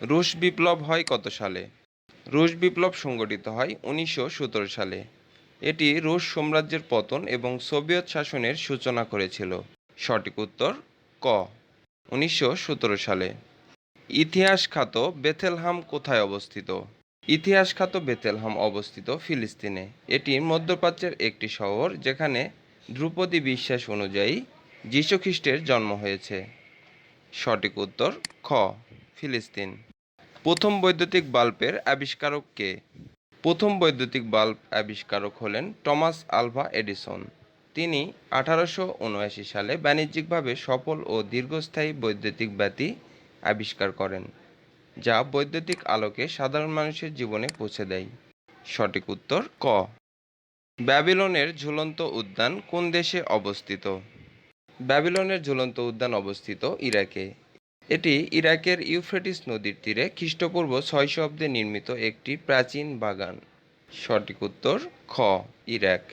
রুশ বিপ্লব হয় কত সালে? রুশ বিপ্লব সংগঠিত হয় 1917 সালে। এটি রুশ সাম্রাজ্যের পতন এবং সোভিয়েত শাসনের সূচনা করেছিল। সঠিক উত্তর ক, 1917 সালে। ইতিহাস খ্যাত বেথেলহাম কোথায় অবস্থিত? ইতিহাস খ্যাত বেথেলহাম অবস্থিত ফিলিস্তিনে। এটি মধ্যপ্রাচ্যের একটি শহর যেখানে ধ্রুপদী বিশ্বাস অনুযায়ী যীশুখ্রিস্টের জন্ম হয়েছে। সঠিক উত্তর খ, ফিলিস্তিন। প্রথম বৈদ্যুতিক বাল্বের আবিষ্কারক কে? প্রথম বৈদ্যুতিক বাল্ব আবিষ্কারক হলেন টমাস আলভা এডিসন। তিনি 1879 সালে বাণিজ্যিকভাবে সফল ও দীর্ঘস্থায়ী বৈদ্যুতিক বাতি আবিষ্কার করেন, যা বৈদ্যুতিক আলোকে সাধারণ মানুষের জীবনে পৌঁছে দেয়। সঠিক উত্তর ক। ব্যাবিলনের ঝুলন্ত উদ্যান কোন দেশে অবস্থিত? ব্যাবিলনের ঝুলন্ত উদ্যান অবস্থিত ইরাকে। এটি ইরাকের ইউফ্রেটিস নদীর তীরে খ্রিস্টপূর্ব 600 অব্দে নির্মিত একটি প্রাচীন বাগান। সঠিক উত্তর খ, ইরাক।